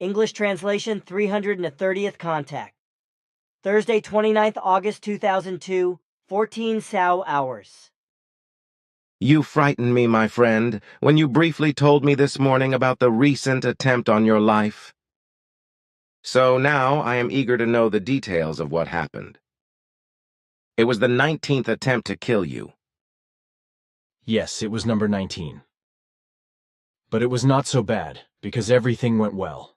English translation 330th contact. Thursday, 29th August 2002, 14 SAO hours. You frightened me, my friend, when you briefly told me this morning about the recent attempt on your life. So now I am eager to know the details of what happened. It was the 19th attempt to kill you. Yes, it was number 19. But it was not so bad, because everything went well.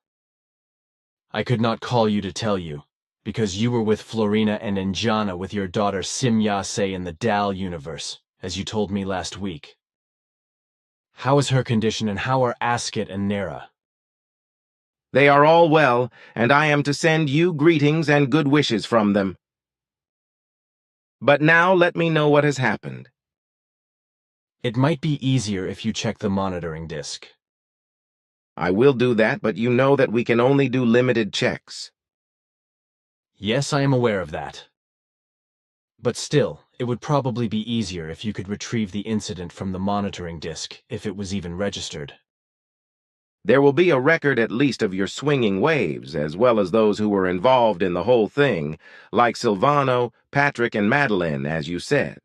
I could not call you to tell you, because you were with Florina and Njana with your daughter Simyase in the Dal universe, as you told me last week. How is her condition, and how are Asket and Nera? They are all well, and I am to send you greetings and good wishes from them. But now let me know what has happened. It might be easier if you check the monitoring disc. I will do that, but you know that we can only do limited checks. Yes, I am aware of that. But still, it would probably be easier if you could retrieve the incident from the monitoring disc, if it was even registered. There will be a record at least of your swinging waves, as well as those who were involved in the whole thing, like Silvano, Patrick, and Madeline, as you said.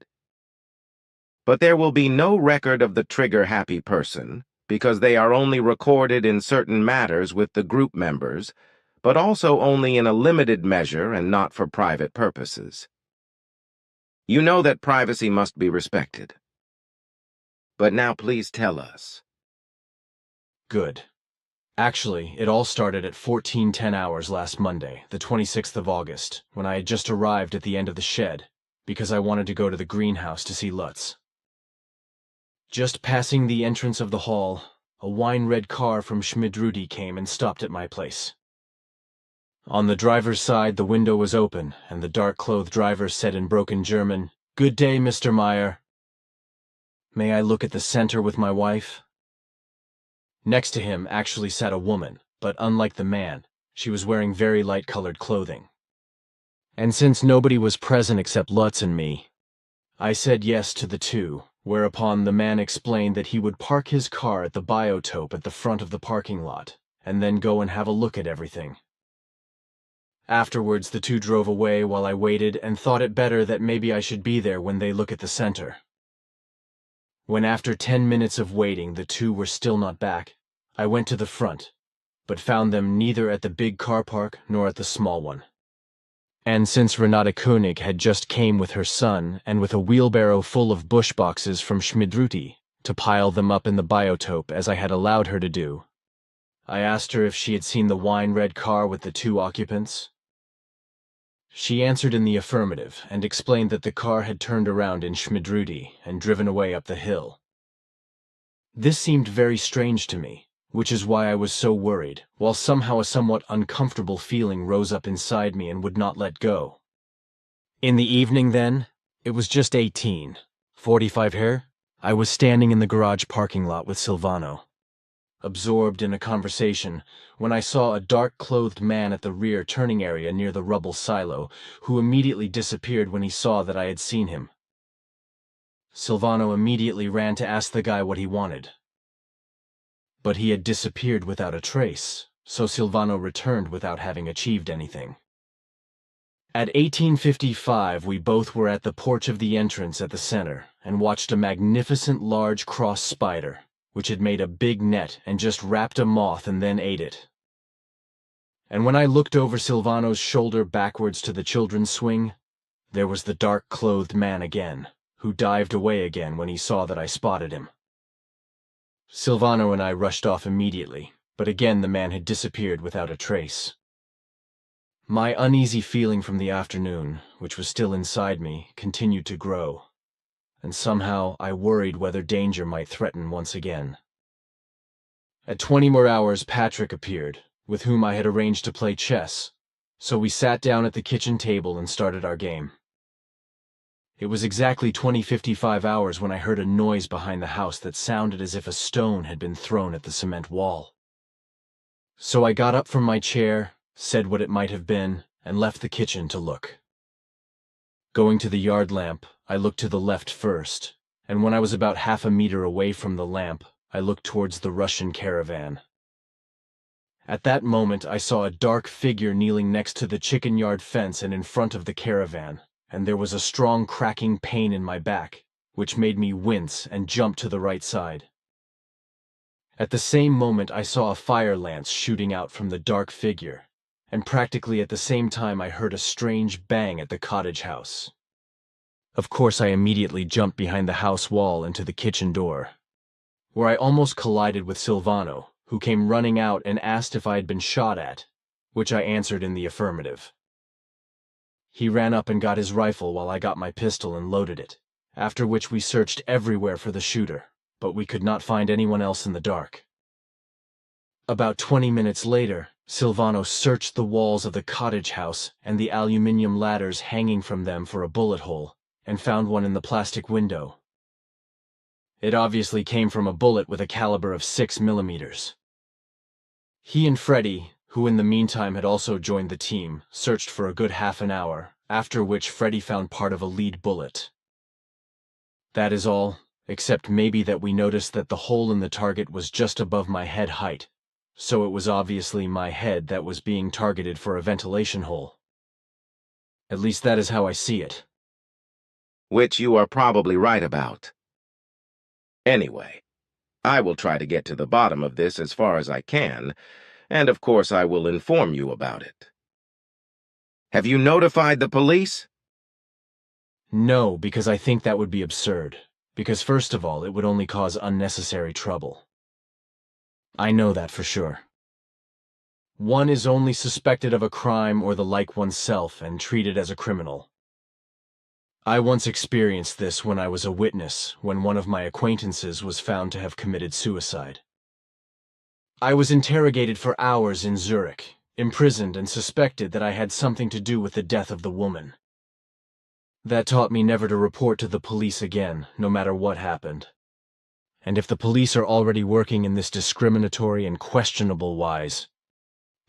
But there will be no record of the trigger-happy person, because they are only recorded in certain matters with the group members, but also only in a limited measure and not for private purposes. You know that privacy must be respected. But now please tell us. Good. Actually, it all started at 14:10 hours last Monday, the 26th of August, when I had just arrived at the end of the shed, because I wanted to go to the greenhouse to see Lutz. Just passing the entrance of the hall, a wine-red car from Schmidruti came and stopped at my place. On the driver's side, the window was open, and the dark-clothed driver said in broken German, "Good day, Mr. Meier. May I look at the center with my wife?" Next to him actually sat a woman, but unlike the man, she was wearing very light-colored clothing. And since nobody was present except Lutz and me, I said yes to the two, whereupon the man explained that he would park his car at the biotope at the front of the parking lot, and then go and have a look at everything. Afterwards, the two drove away while I waited and thought it better that maybe I should be there when they look at the center. When after 10 minutes of waiting the two were still not back, I went to the front, but found them neither at the big car park nor at the small one. And since Renate Koenig had just came with her son and with a wheelbarrow full of bush boxes from Schmidruti to pile them up in the biotope as I had allowed her to do, I asked her if she had seen the wine-red car with the two occupants. She answered in the affirmative and explained that the car had turned around in Schmidruti and driven away up the hill. This seemed very strange to me, which is why I was so worried, while somehow a somewhat uncomfortable feeling rose up inside me and would not let go. In the evening then, it was just 18:45 here, I was standing in the garage parking lot with Silvano, absorbed in a conversation, when I saw a dark-clothed man at the rear turning area near the rubble silo, who immediately disappeared when he saw that I had seen him. Silvano immediately ran to ask the guy what he wanted. But he had disappeared without a trace, so Silvano returned without having achieved anything. At 18:55 we both were at the porch of the entrance at the center and watched a magnificent large cross spider, which had made a big net and just wrapped a moth and then ate it. And when I looked over Silvano's shoulder backwards to the children's swing, there was the dark-clothed man again, who dived away again when he saw that I spotted him. Silvano and I rushed off immediately, but again the man had disappeared without a trace. My uneasy feeling from the afternoon, which was still inside me, continued to grow, and somehow I worried whether danger might threaten once again. At 20 more hours Patrick appeared, with whom I had arranged to play chess, so we sat down at the kitchen table and started our game. It was exactly 20:55 hours when I heard a noise behind the house that sounded as if a stone had been thrown at the cement wall. So I got up from my chair, said what it might have been, and left the kitchen to look. Going to the yard lamp, I looked to the left first, and when I was about half a meter away from the lamp, I looked towards the Russian caravan. At that moment, I saw a dark figure kneeling next to the chicken yard fence and in front of the caravan, and there was a strong cracking pain in my back, which made me wince and jump to the right side. At the same moment, I saw a fire lance shooting out from the dark figure, and practically at the same time I heard a strange bang at the cottage house. Of course, I immediately jumped behind the house wall into the kitchen door, where I almost collided with Silvano, who came running out and asked if I had been shot at, which I answered in the affirmative. He ran up and got his rifle while I got my pistol and loaded it, after which we searched everywhere for the shooter, but we could not find anyone else in the dark. About 20 minutes later, Silvano searched the walls of the cottage house and the aluminium ladders hanging from them for a bullet hole, and found one in the plastic window. It obviously came from a bullet with a caliber of 6 millimeters. He and Freddy, who in the meantime had also joined the team, searched for a good half an hour, after which Freddy found part of a lead bullet. That is all, except maybe that we noticed that the hole in the target was just above my head height, so it was obviously my head that was being targeted for a ventilation hole. At least that is how I see it. Which you are probably right about. Anyway, I will try to get to the bottom of this as far as I can, and of course I will inform you about it. Have you notified the police? No, because I think that would be absurd, because first of all, it would only cause unnecessary trouble. I know that for sure. One is only suspected of a crime or the like oneself and treated as a criminal. I once experienced this when I was a witness when one of my acquaintances was found to have committed suicide. I was interrogated for hours in Zurich, imprisoned and suspected that I had something to do with the death of the woman. That taught me never to report to the police again, no matter what happened. And if the police are already working in this discriminatory and questionable wise,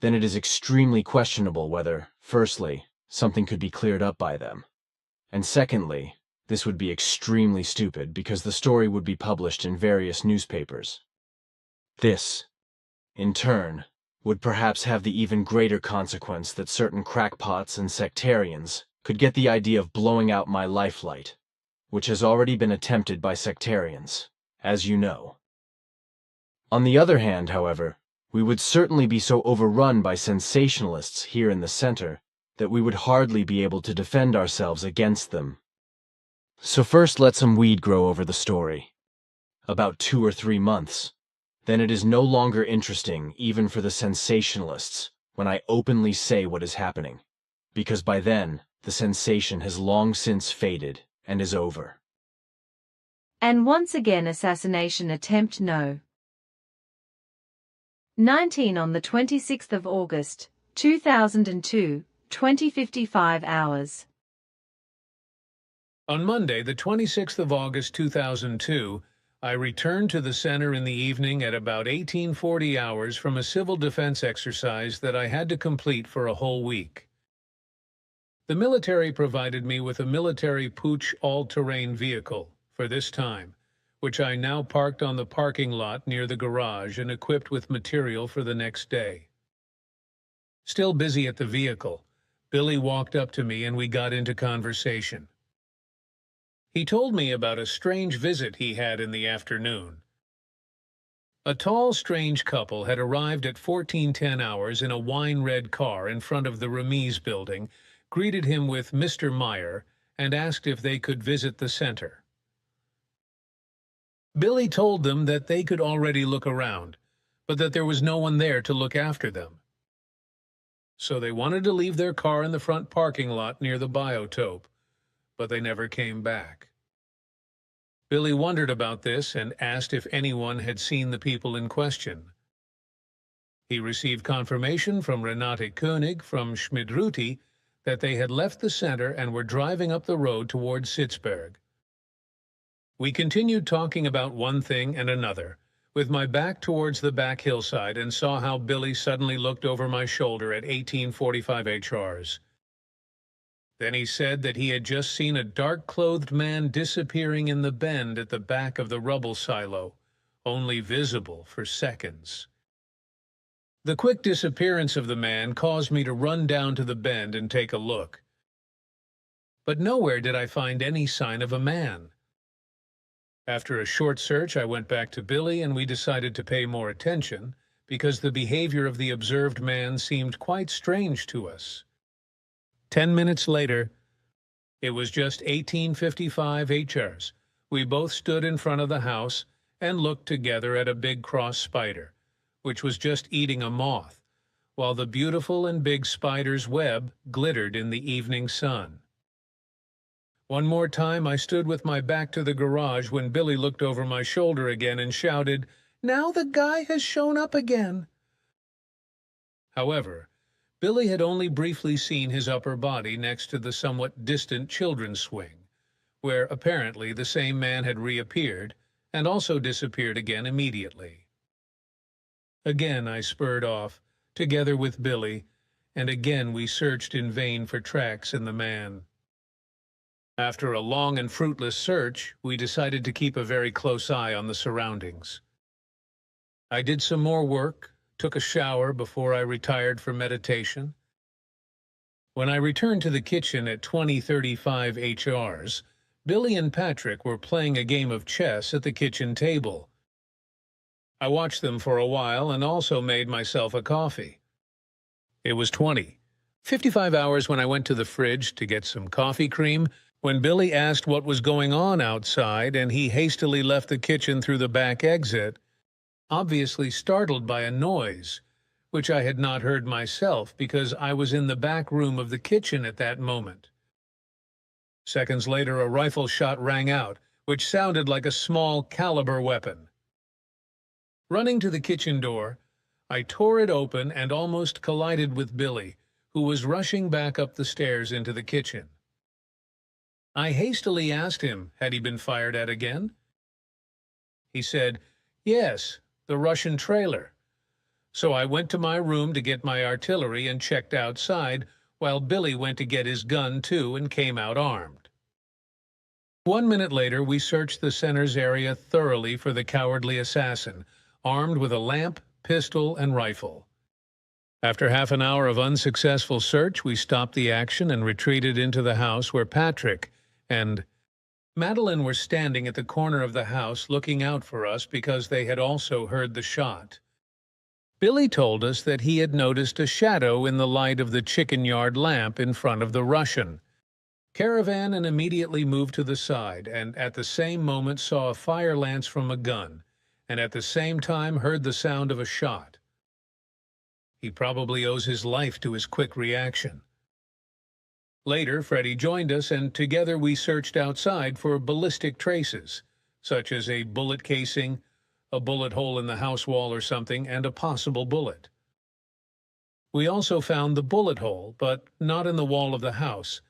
then it is extremely questionable whether, firstly, something could be cleared up by them, and secondly, this would be extremely stupid because the story would be published in various newspapers. This, in turn, would perhaps have the even greater consequence that certain crackpots and sectarians could get the idea of blowing out my lifelight, which has already been attempted by sectarians, as you know. On the other hand, however, we would certainly be so overrun by sensationalists here in the center that we would hardly be able to defend ourselves against them. So first let some weed grow over the story. About 2 or 3 months. Then it is no longer interesting even for the sensationalists when I openly say what is happening, because by then the sensation has long since faded and is over. And once again assassination attempt no. 19 on the 26th of August, 2002, 20:55 hours. On Monday, the 26th of August 2002, I returned to the center in the evening at about 1840 hours from a civil defense exercise that I had to complete for a whole week. The military provided me with a military Pooch all-terrain vehicle for this time, which I now parked on the parking lot near the garage and equipped with material for the next day. Still busy at the vehicle, Billy walked up to me and we got into conversation. He told me about a strange visit he had in the afternoon. A tall, strange couple had arrived at 1410 hours in a wine-red car in front of the Remise building, greeted him with Mr. Meier, and asked if they could visit the center. Billy told them that they could already look around, but that there was no one there to look after them. So they wanted to leave their car in the front parking lot near the biotope, but they never came back. Billy wondered about this and asked if anyone had seen the people in question. He received confirmation from Renate Koenig from Schmidruti that they had left the center and were driving up the road towards Sitzberg. We continued talking about one thing and another, with my back towards the back hillside, and saw how Billy suddenly looked over my shoulder at 1845 HRs. Then he said that he had just seen a dark-clothed man disappearing in the bend at the back of the rubble silo, only visible for seconds. The quick disappearance of the man caused me to run down to the bend and take a look. But nowhere did I find any sign of a man. After a short search, I went back to Billy and we decided to pay more attention because the behavior of the observed man seemed quite strange to us. 10 minutes later, it was just 18:55 HRs. We both stood in front of the house and looked together at a big cross spider, which was just eating a moth, while the beautiful and big spider's web glittered in the evening sun. One more time I stood with my back to the garage when Billy looked over my shoulder again and shouted, "Now the guy has shown up again." However, Billy had only briefly seen his upper body next to the somewhat distant children's swing, where apparently the same man had reappeared and also disappeared again immediately. Again I spurred off, together with Billy, and again we searched in vain for tracks in the man. After a long and fruitless search, we decided to keep a very close eye on the surroundings. I did some more work, took a shower before I retired for meditation. When I returned to the kitchen at 20:35 HRs, Billy and Patrick were playing a game of chess at the kitchen table. I watched them for a while and also made myself a coffee. It was 20:55 hours when I went to the fridge to get some coffee cream, when Billy asked what was going on outside, and he hastily left the kitchen through the back exit, obviously startled by a noise, which I had not heard myself because I was in the back room of the kitchen at that moment. Seconds later, a rifle shot rang out, which sounded like a small caliber weapon. Running to the kitchen door, I tore it open and almost collided with Billy, who was rushing back up the stairs into the kitchen. I hastily asked him, had he been fired at again? He said, "Yes, the Russian trailer." So I went to my room to get my artillery and checked outside, while Billy went to get his gun too and came out armed. 1 minute later, we searched the center's area thoroughly for the cowardly assassin, armed with a lamp, pistol, and rifle. After half an hour of unsuccessful search, we stopped the action and retreated into the house where Patrick and Madeline were standing at the corner of the house looking out for us because they had also heard the shot. Billy told us that he had noticed a shadow in the light of the chicken yard lamp in front of the Russian caravan and immediately moved to the side, and at the same moment saw a fire lance from a gun, and at the same time heard the sound of a shot. He probably owes his life to his quick reaction. Later, Freddie joined us, and together we searched outside for ballistic traces, such as a bullet casing, a bullet hole in the house wall or something, and a possible bullet. We also found the bullet hole, but not in the wall of the house,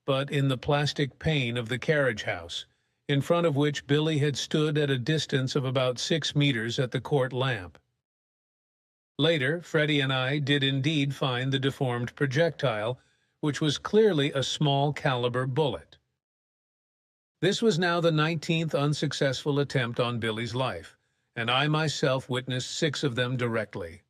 but in the plastic pane of the carriage house, in front of which Billy had stood at a distance of about 6 meters at the court lamp. Later, Freddie and I did indeed find the deformed projectile, which was clearly a small caliber bullet. This was now the 19th unsuccessful attempt on Billy's life, and I myself witnessed 6 of them directly.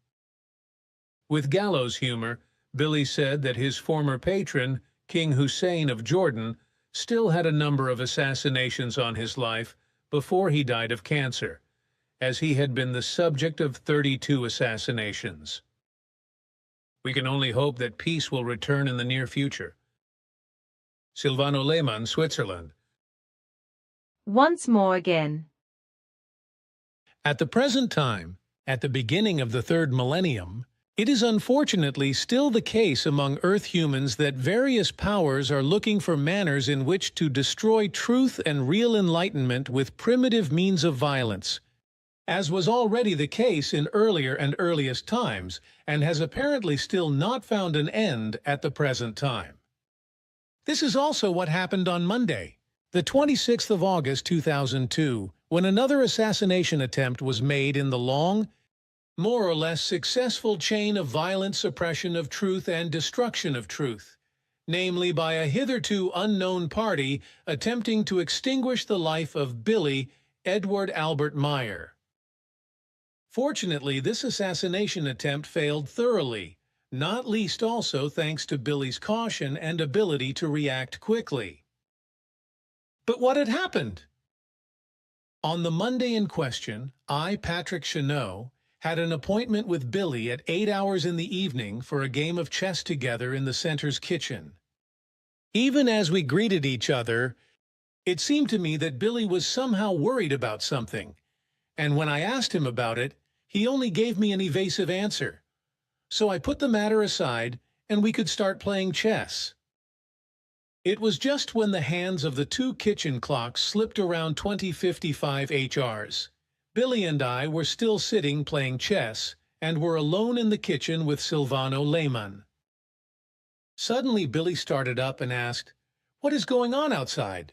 With gallows humor, Billy said that his former patron, King Hussein of Jordan, still had a number of assassinations on his life before he died of cancer, as he had been the subject of 32 assassinations. We can only hope that peace will return in the near future. Silvano Lehmann, Switzerland. Once more again. At the present time, at the beginning of the 3rd millennium, it is unfortunately still the case among Earth humans that various powers are looking for manners in which to destroy truth and real enlightenment with primitive means of violence, as was already the case in earlier and earliest times, and has apparently still not found an end at the present time. This is also what happened on Monday, the 26th of August 2002, when another assassination attempt was made in the long, more or less successful chain of violent suppression of truth and destruction of truth, namely by a hitherto unknown party attempting to extinguish the life of Billy Edward Albert Meier. Fortunately, this assassination attempt failed thoroughly, not least also thanks to Billy's caution and ability to react quickly. But what had happened? On the Monday in question, I, Patrick Chanot, had an appointment with Billy at 8 hours in the evening for a game of chess together in the center's kitchen. Even as we greeted each other, it seemed to me that Billy was somehow worried about something, and when I asked him about it, he only gave me an evasive answer. So I put the matter aside, and we could start playing chess. It was just when the hands of the two kitchen clocks slipped around 20:55 HRs. Billy and I were still sitting playing chess, and were alone in the kitchen with Silvano Lehmann. Suddenly Billy started up and asked, "What is going on outside?"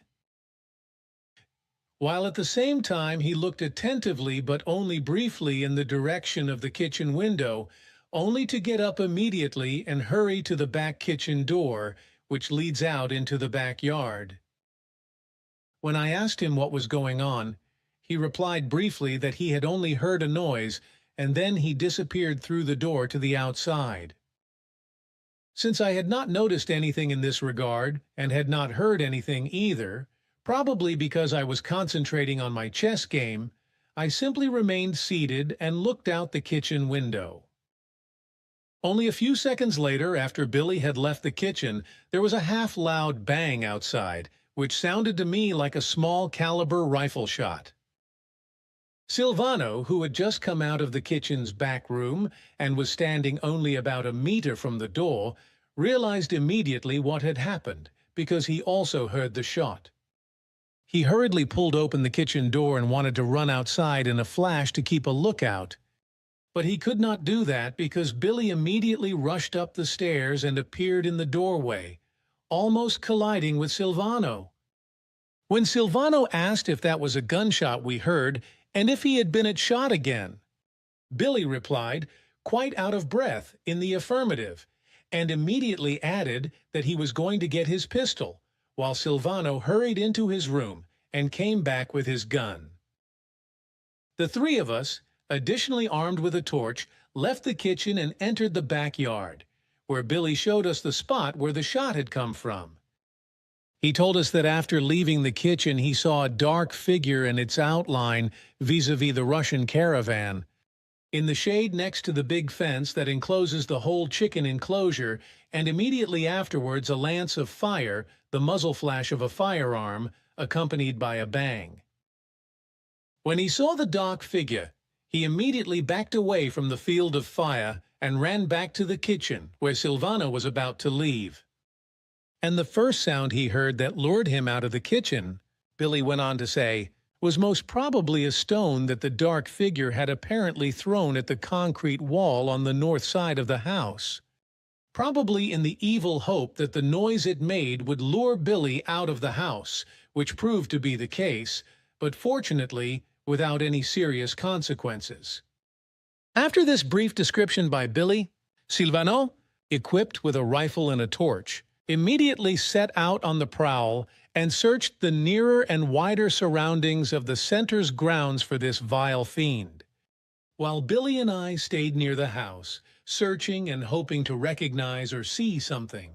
While at the same time he looked attentively but only briefly in the direction of the kitchen window, only to get up immediately and hurry to the back kitchen door, which leads out into the backyard. When I asked him what was going on, he replied briefly that he had only heard a noise, and then he disappeared through the door to the outside. Since I had not noticed anything in this regard, and had not heard anything either, probably because I was concentrating on my chess game, I simply remained seated and looked out the kitchen window. Only a few seconds later, after Billy had left the kitchen, there was a half-loud bang outside, which sounded to me like a small-caliber rifle shot. Silvano, who had just come out of the kitchen's back room and was standing only about a meter from the door, realized immediately what had happened, because he also heard the shot. He hurriedly pulled open the kitchen door and wanted to run outside in a flash to keep a lookout. But he could not do that because Billy immediately rushed up the stairs and appeared in the doorway, almost colliding with Silvano. When Silvano asked if that was a gunshot we heard and if he had been shot again, Billy replied, quite out of breath, in the affirmative, and immediately added that he was going to get his pistol, while Silvano hurried into his room and came back with his gun. The three of us, additionally armed with a torch, left the kitchen and entered the backyard, where Billy showed us the spot where the shot had come from. He told us that after leaving the kitchen he saw a dark figure in its outline vis-a-vis the Russian caravan, in the shade next to the big fence that encloses the whole chicken enclosure, and immediately afterwards a lance of fire, the muzzle flash of a firearm, accompanied by a bang. When he saw the dark figure, he immediately backed away from the field of fire and ran back to the kitchen, where Silvano was about to leave. And the first sound he heard that lured him out of the kitchen, Billy went on to say, was most probably a stone that the dark figure had apparently thrown at the concrete wall on the north side of the house, probably in the evil hope that the noise it made would lure Billy out of the house, which proved to be the case, but fortunately without any serious consequences. After this brief description by Billy, Silvano, equipped with a rifle and a torch, immediately set out on the prowl and searched the nearer and wider surroundings of the center's grounds for this vile fiend, while Billy and I stayed near the house, searching and hoping to recognize or see something.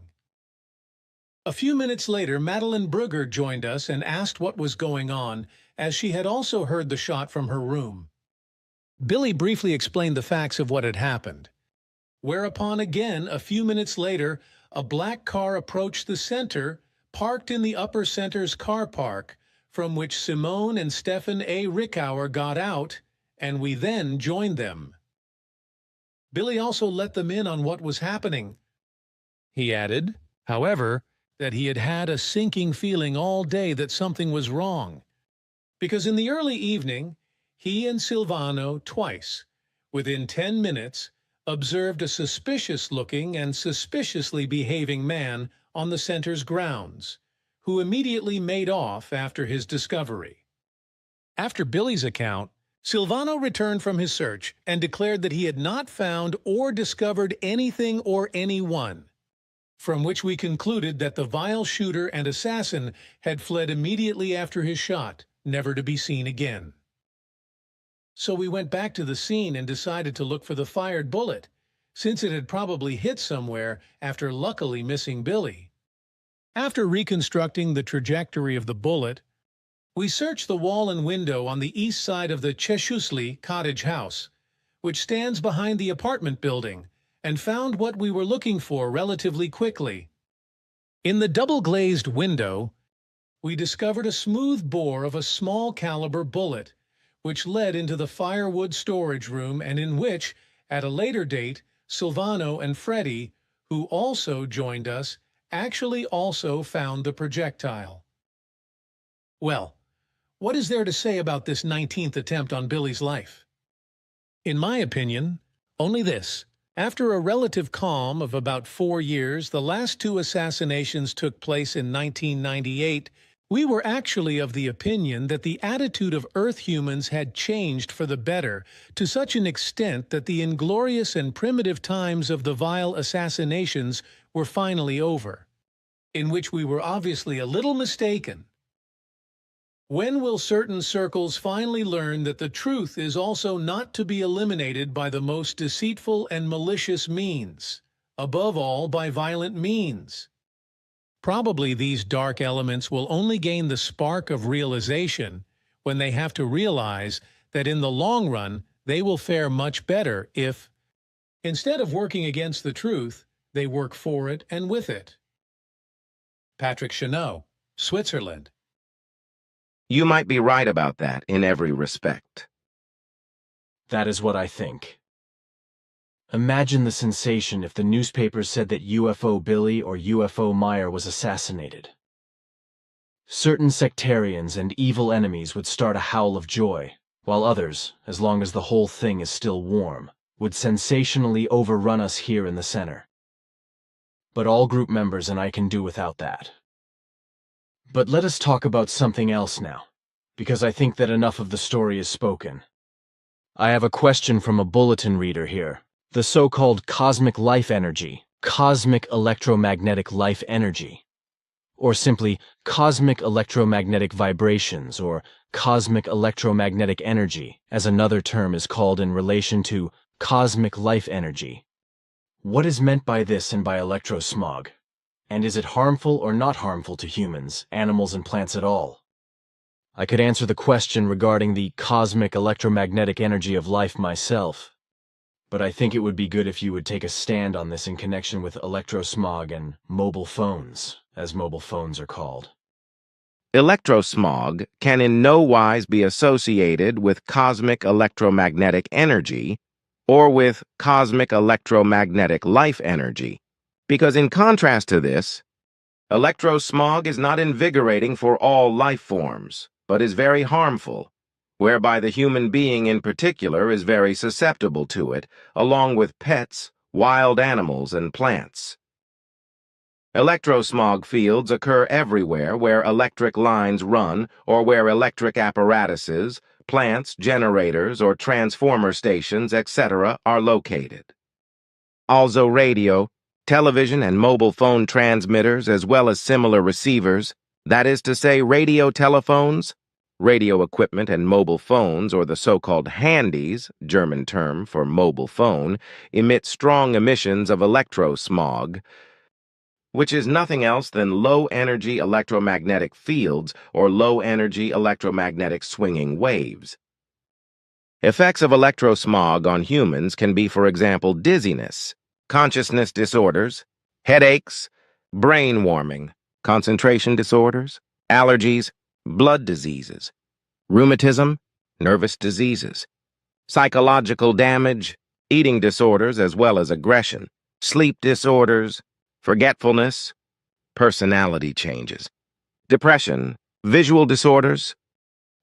A few minutes later, Madeleine Brugger joined us and asked what was going on, as she had also heard the shot from her room. Billy briefly explained the facts of what had happened, whereupon again, a few minutes later, a black car approached the center, parked in the upper center's car park, from which Simone and Stefan A. Rickauer got out, and we then joined them. Billy also let them in on what was happening. He added, however, that he had had a sinking feeling all day that something was wrong, because in the early evening, he and Silvano twice, within 10 minutes, observed a suspicious-looking and suspiciously behaving man on the center's grounds, who immediately made off after his discovery. After Billy's account, Silvano returned from his search and declared that he had not found or discovered anything or anyone, from which we concluded that the vile shooter and assassin had fled immediately after his shot, never to be seen again. So we went back to the scene and decided to look for the fired bullet, since it had probably hit somewhere after luckily missing Billy. After reconstructing the trajectory of the bullet, we searched the wall and window on the east side of the Cheshusli cottage house, which stands behind the apartment building, and found what we were looking for relatively quickly. In the double-glazed window, we discovered a smooth bore of a small caliber bullet, which led into the firewood storage room and in which, at a later date, Silvano and Freddie, who also joined us, actually also found the projectile. Well, what is there to say about this 19th attempt on Billy's life? In my opinion, only this. After a relative calm of about 4 years, the last 2 assassinations took place in 1998. We were actually of the opinion that the attitude of Earth humans had changed for the better to such an extent that the inglorious and primitive times of the vile assassinations were finally over, in which we were obviously a little mistaken. When will certain circles finally learn that the truth is also not to be eliminated by the most deceitful and malicious means, above all by violent means? Probably these dark elements will only gain the spark of realization when they have to realize that in the long run they will fare much better if, instead of working against the truth, they work for it and with it. Patrick Chanot, Switzerland. You might be right about that in every respect. That is what I think. Imagine the sensation if the newspapers said that UFO Billy or UFO Meier was assassinated. Certain sectarians and evil enemies would start a howl of joy, while others, as long as the whole thing is still warm, would sensationally overrun us here in the center. But all group members and I can do without that. But let us talk about something else now, because I think that enough of the story is spoken. I have a question from a bulletin reader here. The so-called cosmic life energy, cosmic electromagnetic life energy, or simply cosmic electromagnetic vibrations, or cosmic electromagnetic energy, as another term is called in relation to cosmic life energy. What is meant by this and by electrosmog? And is it harmful or not harmful to humans, animals, and plants at all? I could answer the question regarding the cosmic electromagnetic energy of life myself, but I think it would be good if you would take a stand on this in connection with electrosmog and mobile phones, as mobile phones are called. Electrosmog can in no wise be associated with cosmic electromagnetic energy or with cosmic electromagnetic life energy, because in contrast to this, electrosmog is not invigorating for all life forms, but is very harmful, whereby the human being in particular is very susceptible to it, along with pets, wild animals, and plants. Electrosmog fields occur everywhere where electric lines run or where electric apparatuses, plants, generators, or transformer stations, etc. are located. Also radio, television, and mobile phone transmitters, as well as similar receivers, that is to say radio telephones, radio equipment, and mobile phones, or the so-called handies, German term for mobile phone, emit strong emissions of electrosmog, which is nothing else than low-energy electromagnetic fields or low-energy electromagnetic swinging waves. Effects of electrosmog on humans can be, for example, dizziness, consciousness disorders, headaches, brain warming, concentration disorders, allergies, blood diseases, rheumatism, nervous diseases, psychological damage, eating disorders as well as aggression, sleep disorders, forgetfulness, personality changes, depression, visual disorders,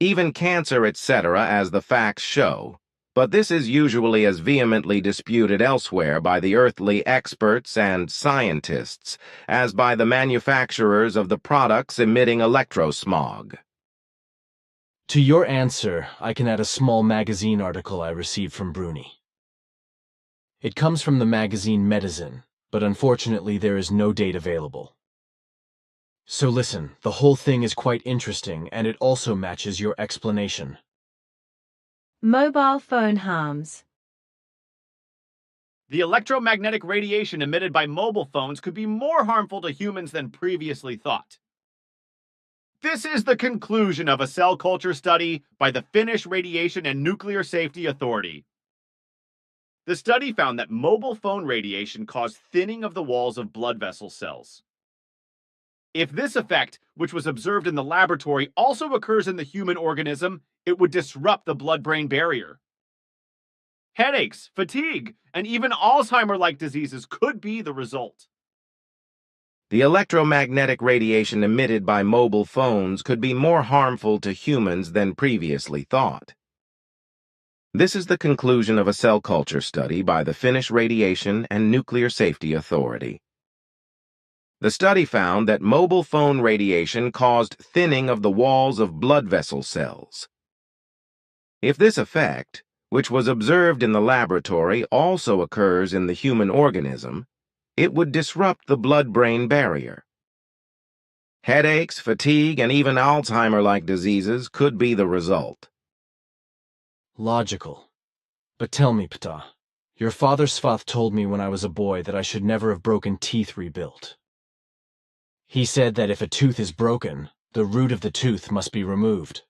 even cancer, etc., as the facts show. But this is usually as vehemently disputed elsewhere by the earthly experts and scientists as by the manufacturers of the products emitting electrosmog. To your answer, I can add a small magazine article I received from Bruni. It comes from the magazine Medicine, but unfortunately there is no date available. So listen, the whole thing is quite interesting and it also matches your explanation. Mobile phone harms. The electromagnetic radiation emitted by mobile phones could be more harmful to humans than previously thought. This is the conclusion of a cell culture study by the Finnish Radiation and Nuclear Safety Authority. The study found that mobile phone radiation caused thinning of the walls of blood vessel cells. If this effect, which was observed in the laboratory, also occurs in the human organism, it would disrupt the blood-brain barrier. Headaches, fatigue, and even Alzheimer-like diseases could be the result. The electromagnetic radiation emitted by mobile phones could be more harmful to humans than previously thought. This is the conclusion of a cell culture study by the Finnish Radiation and Nuclear Safety Authority. The study found that mobile phone radiation caused thinning of the walls of blood vessel cells. If this effect, which was observed in the laboratory, also occurs in the human organism, it would disrupt the blood-brain barrier. Headaches, fatigue, and even Alzheimer-like diseases could be the result. Logical. But tell me, Ptah, your father Svath told me when I was a boy that I should never have broken teeth rebuilt. He said that if a tooth is broken, the root of the tooth must be removed.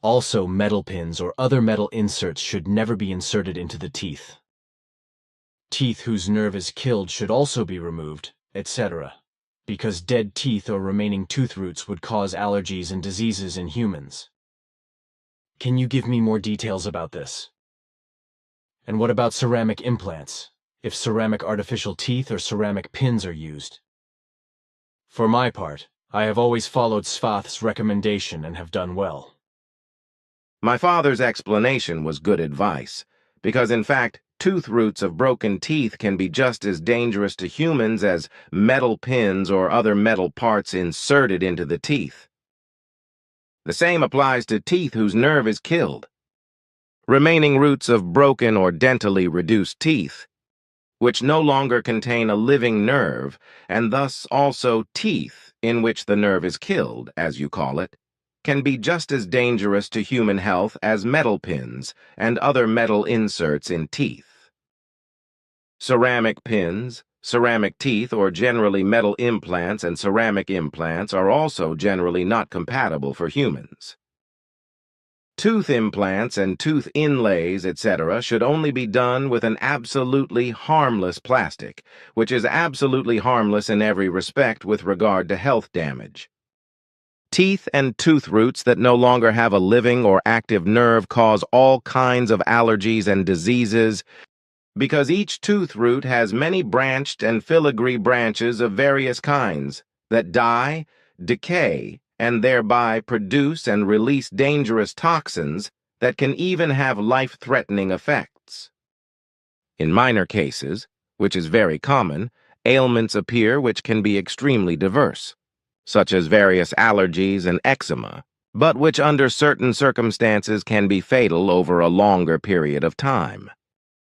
Also, metal pins or other metal inserts should never be inserted into the teeth. Teeth whose nerve is killed should also be removed, etc., because dead teeth or remaining tooth roots would cause allergies and diseases in humans. Can you give me more details about this? And what about ceramic implants, if ceramic artificial teeth or ceramic pins are used? For my part, I have always followed Svath's recommendation and have done well. My father's explanation was good advice, because in fact, tooth roots of broken teeth can be just as dangerous to humans as metal pins or other metal parts inserted into the teeth. The same applies to teeth whose nerve is killed. Remaining roots of broken or dentally reduced teeth, which no longer contain a living nerve, and thus also teeth in which the nerve is killed, as you call it, can be just as dangerous to human health as metal pins and other metal inserts in teeth. Ceramic pins, ceramic teeth, or generally metal implants and ceramic implants are also generally not compatible for humans. Tooth implants and tooth inlays, etc., should only be done with an absolutely harmless plastic, which is absolutely harmless in every respect with regard to health damage. Teeth and tooth roots that no longer have a living or active nerve cause all kinds of allergies and diseases because each tooth root has many branched and filigree branches of various kinds that die, decay, and thereby produce and release dangerous toxins that can even have life-threatening effects. In minor cases, which is very common, ailments appear which can be extremely diverse, such as various allergies and eczema, but which under certain circumstances can be fatal over a longer period of time,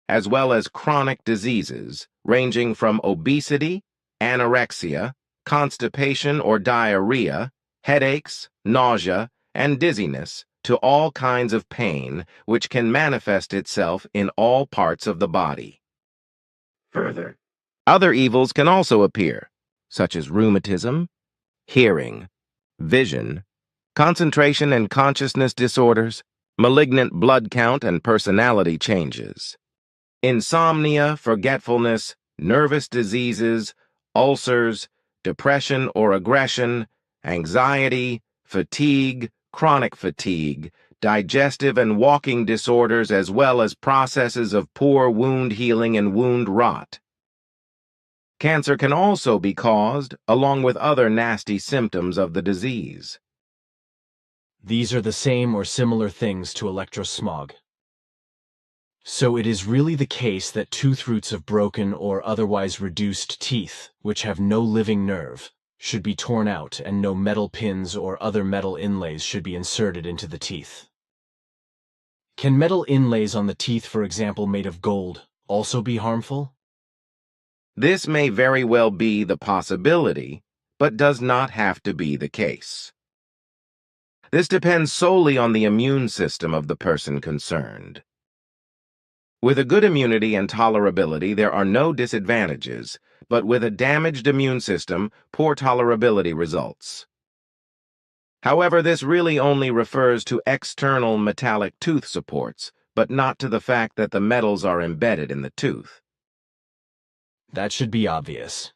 as well as chronic diseases ranging from obesity, anorexia, constipation or diarrhea, headaches, nausea, and dizziness, to all kinds of pain which can manifest itself in all parts of the body. Further, other evils can also appear, such as rheumatism, hearing, vision, concentration and consciousness disorders, malignant blood count and personality changes, insomnia, forgetfulness, nervous diseases, ulcers, depression or aggression, anxiety, fatigue, chronic fatigue, digestive and walking disorders, as well as processes of poor wound healing and wound rot. Cancer can also be caused, along with other nasty symptoms of the disease. These are the same or similar things to electrosmog. So it is really the case that tooth roots of broken or otherwise reduced teeth, which have no living nerve, should be torn out and no metal pins or other metal inlays should be inserted into the teeth. Can metal inlays on the teeth, for example, made of gold, also be harmful? This may very well be the possibility, but does not have to be the case. This depends solely on the immune system of the person concerned. With a good immunity and tolerability, there are no disadvantages, but with a damaged immune system, poor tolerability results. However, this really only refers to external metallic tooth supports, but not to the fact that the metals are embedded in the tooth. That should be obvious.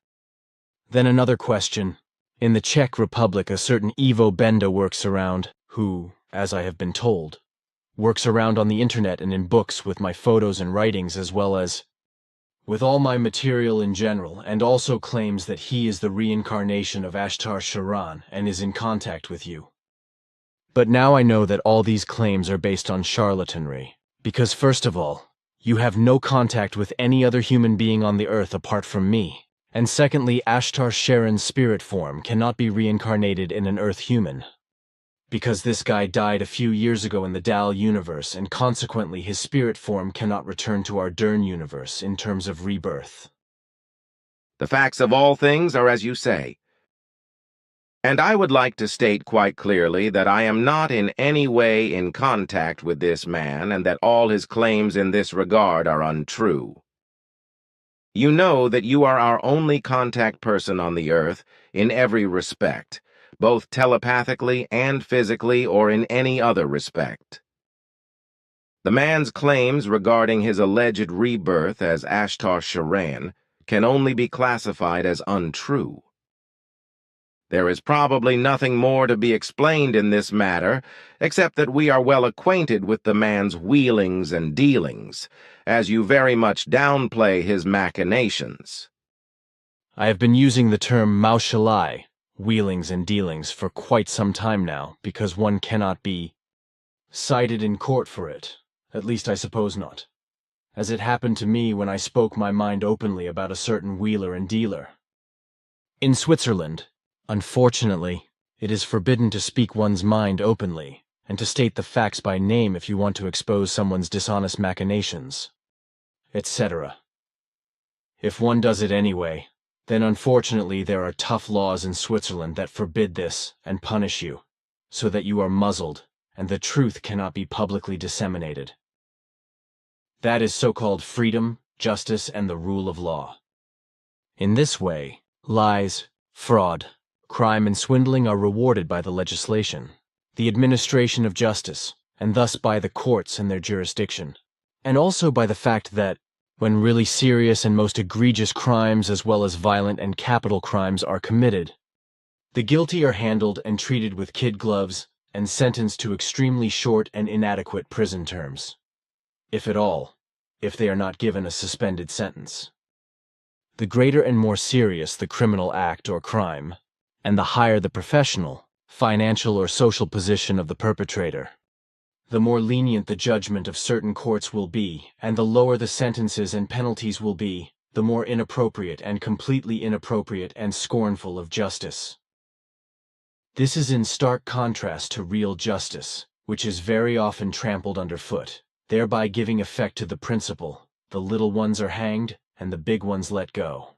Then another question. In the Czech Republic, a certain Ivo Benda works around, who, as I have been told, works around on the internet and in books with my photos and writings as well as with all my material in general, and also claims that he is the reincarnation of Ashtar Sharan and is in contact with you. But now I know that all these claims are based on charlatanry, because first of all, you have no contact with any other human being on the earth apart from me, and secondly, Ashtar Sharan's spirit form cannot be reincarnated in an earth human. Because this guy died a few years ago in the Dal universe, and consequently his spirit form cannot return to our Dern universe in terms of rebirth. The facts of all things are as you say. And I would like to state quite clearly that I am not in any way in contact with this man and that all his claims in this regard are untrue. You know that you are our only contact person on the earth in every respect, both telepathically and physically or in any other respect. The man's claims regarding his alleged rebirth as Ashtar Sharan can only be classified as untrue. There is probably nothing more to be explained in this matter, except that we are well acquainted with the man's wheelings and dealings, as you very much downplay his machinations. I have been using the term maushalai, wheelings and dealings, for quite some time now, because one cannot be cited in court for it. At least I suppose not. As it happened to me when I spoke my mind openly about a certain wheeler and dealer. In Switzerland, unfortunately, it is forbidden to speak one's mind openly, and to state the facts by name if you want to expose someone's dishonest machinations, etc. If one does it anyway, then unfortunately there are tough laws in Switzerland that forbid this and punish you, so that you are muzzled, and the truth cannot be publicly disseminated. That is so-called freedom, justice, and the rule of law. In this way, lies, fraud, crime, and swindling are rewarded by the legislation, the administration of justice, and thus by the courts and their jurisdiction, and also by the fact that, when really serious and most egregious crimes as well as violent and capital crimes are committed, the guilty are handled and treated with kid gloves and sentenced to extremely short and inadequate prison terms, if at all, if they are not given a suspended sentence. The greater and more serious the criminal act or crime, and the higher the professional, financial, or social position of the perpetrator, the more lenient the judgment of certain courts will be, and the lower the sentences and penalties will be, the more inappropriate and completely inappropriate and scornful of justice. This is in stark contrast to real justice, which is very often trampled underfoot, thereby giving effect to the principle, the little ones are hanged and the big ones let go.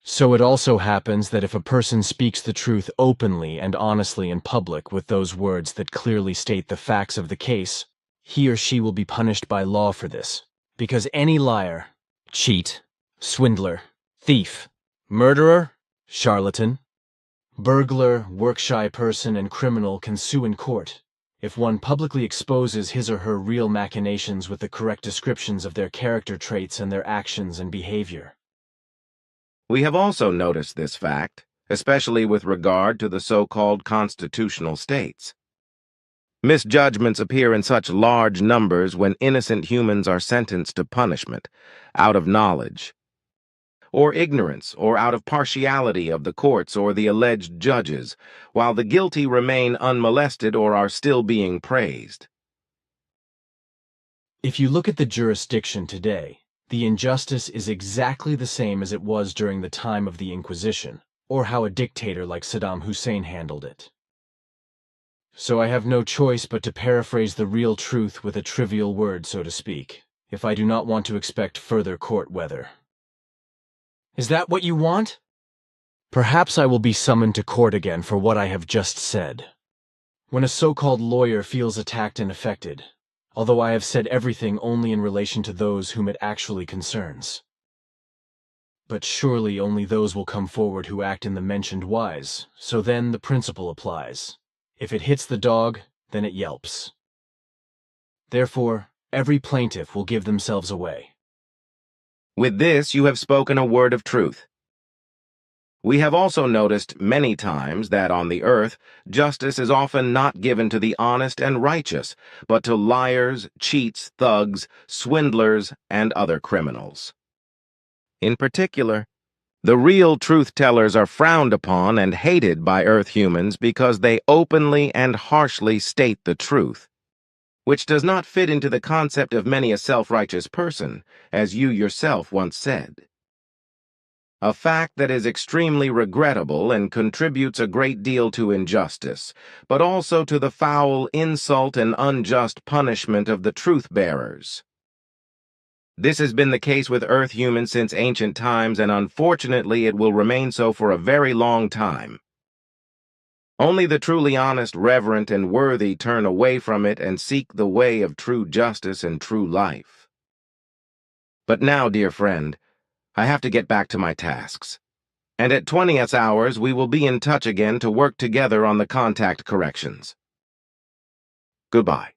So it also happens that if a person speaks the truth openly and honestly in public with those words that clearly state the facts of the case, he or she will be punished by law for this, because any liar, cheat, swindler, thief, murderer, charlatan, burglar, work-shy person, and criminal can sue in court if one publicly exposes his or her real machinations with the correct descriptions of their character traits and their actions and behavior. We have also noticed this fact, especially with regard to the so-called constitutional states. Misjudgments appear in such large numbers when innocent humans are sentenced to punishment, out of knowledge, or ignorance, or out of partiality of the courts or the alleged judges, while the guilty remain unmolested or are still being praised. If you look at the jurisdiction today, the injustice is exactly the same as it was during the time of the Inquisition, or how a dictator like Saddam Hussein handled it. So I have no choice but to paraphrase the real truth with a trivial word, so to speak, if I do not want to expect further court weather. Is that what you want? Perhaps I will be summoned to court again for what I have just said. when a so-called lawyer feels attacked and affected, although I have said everything only in relation to those whom it actually concerns. But surely only those will come forward who act in the mentioned wise, so then the principle applies. If it hits the dog, then it yelps. Therefore, every plaintiff will give themselves away. With this you have spoken a word of truth. We have also noticed many times that on the earth, justice is often not given to the honest and righteous, but to liars, cheats, thugs, swindlers, and other criminals. In particular, the real truth-tellers are frowned upon and hated by Earth humans because they openly and harshly state the truth, which does not fit into the concept of many a self-righteous person, as you yourself once said. A fact that is extremely regrettable and contributes a great deal to injustice, but also to the foul insult and unjust punishment of the truth-bearers. This has been the case with Earth humans since ancient times, and unfortunately it will remain so for a very long time. Only the truly honest, reverent, and worthy turn away from it and seek the way of true justice and true life. But now, dear friend, I have to get back to my tasks. And at 20th hours, we will be in touch again to work together on the contact corrections. Goodbye.